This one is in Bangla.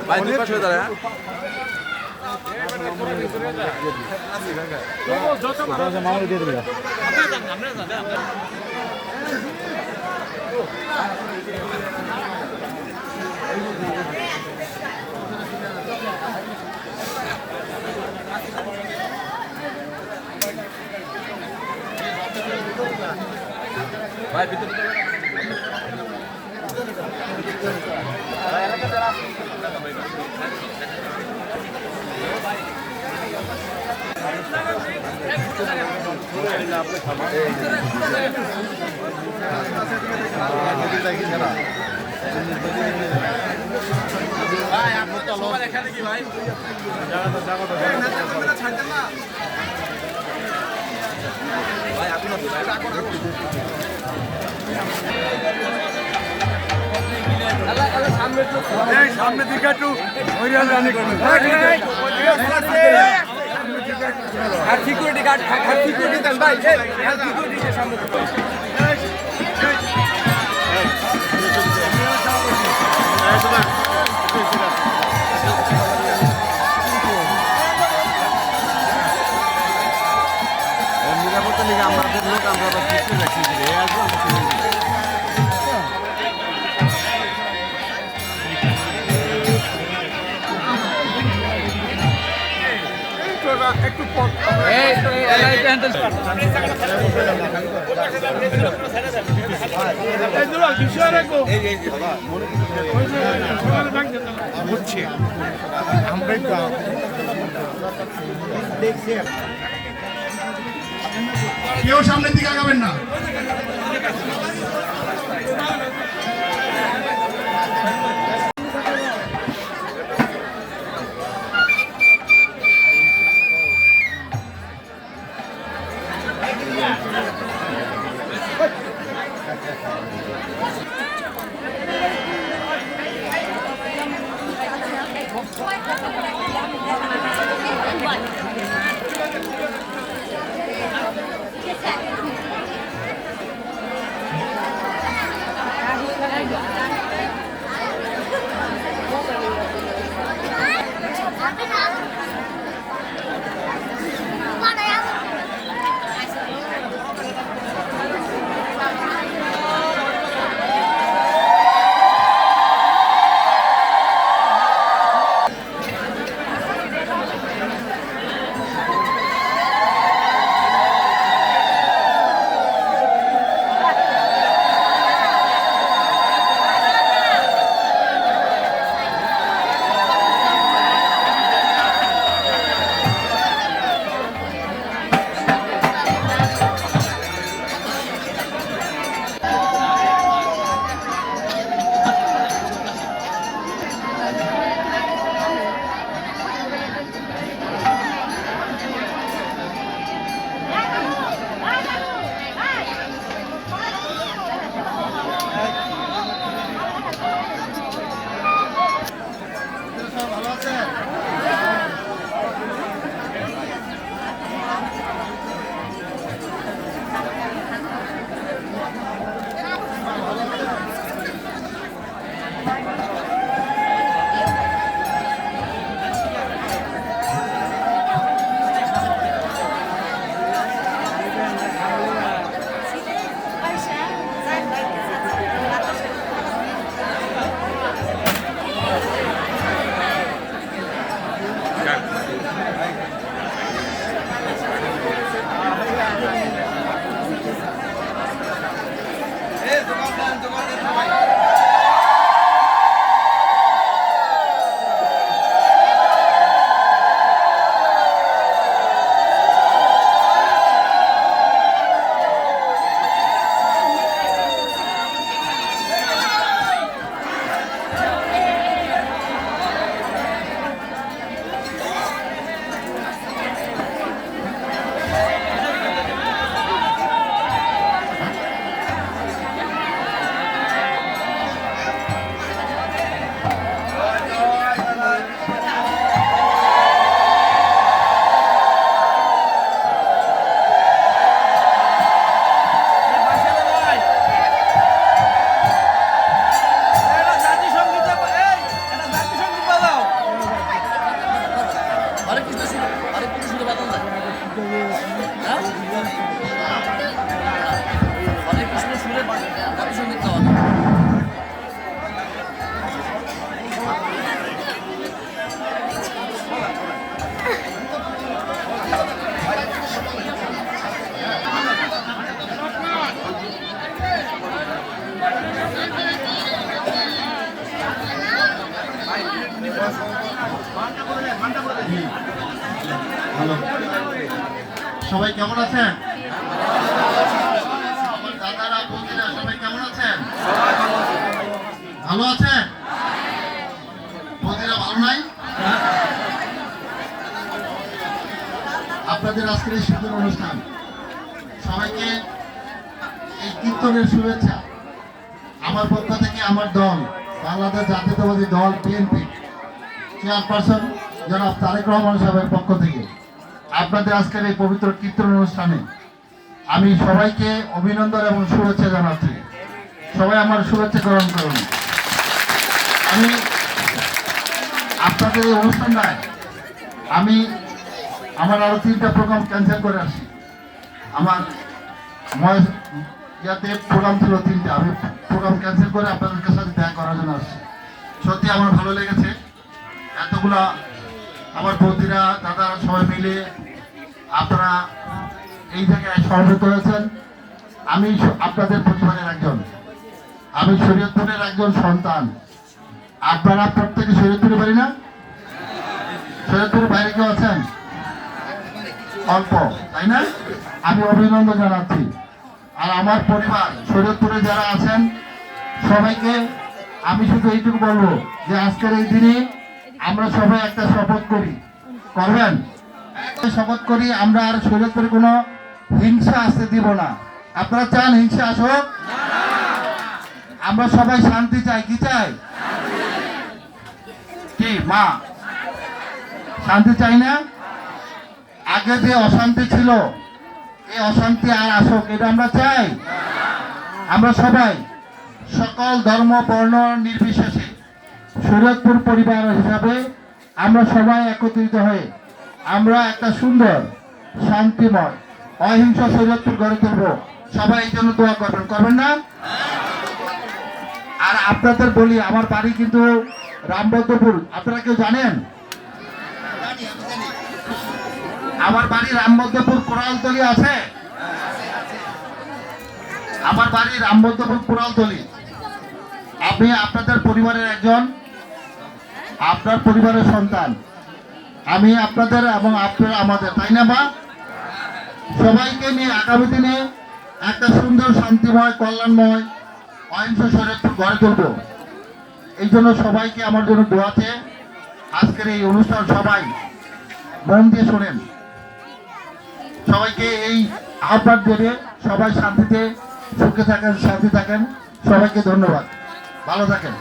ভাই দুই পাশে হয়ে দাঁড়ায় মামা দিয়ে দিবি ভাই ভিতরে সামনে দিকে একটু রানি করুন সিকিউরিটি গার্ড সিকিউরিটি দেন ভাই সিকিউরিটি সামনে নিরাপত্তা লিগে আমাদের লোক আমরা পিছিয়ে রাখছি একটু বুঝছি আমরাই তো দেখছি কেউ সামনের দিকে আগাবেন না হ্যালো, সবাই কেমন আছেন? আমার দাদারা বৌদিরা সবাই কেমন আছেন? ভালো আছেন? বৌদিরা ভালো নাই? আপনাদের আজকের এই সুন্দর অনুষ্ঠান, সবাইকে এই কীর্তনের শুভেচ্ছা আমার পক্ষ থেকে। আমার দল বাংলাদেশ জাতীয়তাবাদী দল বিএনপি চেয়ারপারসন জনাব তারেক রহমান সাহেবের পক্ষ থেকে আপনাদের আজকের এই পবিত্র কীর্তন অনুষ্ঠানে আমি সবাইকে অভিনন্দন এবং শুভেচ্ছা জানাচ্ছি। সবাই আমার শুভেচ্ছা গ্রহণ করুন। আমি আপনাদের এই অনুষ্ঠানটায় আমার আরো 3টা প্রোগ্রাম ক্যান্সেল করে আসি। আমার ইয়াতে প্রোগ্রাম ছিল 3টা, আমি প্রোগ্রাম ক্যান্সেল করে আপনাদের সাথে দেখা করার জন্য আসছি। সত্যি আমার ভালো লেগেছে, এতগুলা আমার বৌদিরা দাদারা সবাই মিলে আপনারা এই জায়গায় সমবেত হয়েছেন। আমি আপনাদের পরিবারের একজন, আমি শরীয়তপুরের একজন সন্তান। আপনারা প্রত্যেকে শরীয়তপুরে বাড়ি না? শরীয়তপুরের বাইরে কেউ আছেন? অল্প, তাই না? আমি অভিনন্দন জানাচ্ছি। আর আমার পরিবার শরীয়তপুরে যারা আছেন সবাইকে আমি শুধু এইটুকু বলবো যে আজকের এই দিনে আমরা সবাই একটা শপথ করি, করবেন? শপথ করি আমরা আর শরীয়তপুরে কোনো হিংসা আসতে দিব না। আপনারা চান হিংসা আসুক? আমরা সবাই শান্তি চাই। কি চাই? কি মা, শান্তি চাই না? আগে যে অশান্তি ছিল এই অশান্তি আর আসুক, এটা আমরা চাই। আমরা সবাই সকল ধর্ম বর্ণ নির্বিশেষে শরীয়তপুর পরিবার হিসাবে আমরা সবাই একত্রিত হয়ে আমরা একটা সুন্দর শান্তিময় অহিংস শরীয়তপুর গড়ে তুলব। সবাই এই জন্য দোয়া করবেন, করবেন না? আর আপনাদের বলি, আমার বাড়ি কিন্তু রামবদ্ধপুর। আপনারা কেউ জানেন? আমার বাড়ি রামবদ্ধপুর কোরালতলি আছে। আমার বাড়ি রামবদ্ধপুর কোরালতলি। আপনি আপনাদের পরিবারের একজন, আপনার পরিবারের সন্তান। আমি আপনাদের এবং আপনারা আমাদের, তাই না মা? সবাইকে নিয়ে আগামী দিনে একটা সুন্দর শান্তিময় কল্যাণময় অহিংস শরীয়তপুর গড়ে তুলব। এই জন্য সবাইকে আমার জন্য দোয়াতে আজকের এই অনুষ্ঠান সবাই মন দিয়ে শোনেন। সবাইকে এই আহ্বান দেবে, সবাই শান্তিতে সুখে থাকেন, শান্তি থাকেন। সবাইকে ধন্যবাদ, ভালো থাকেন।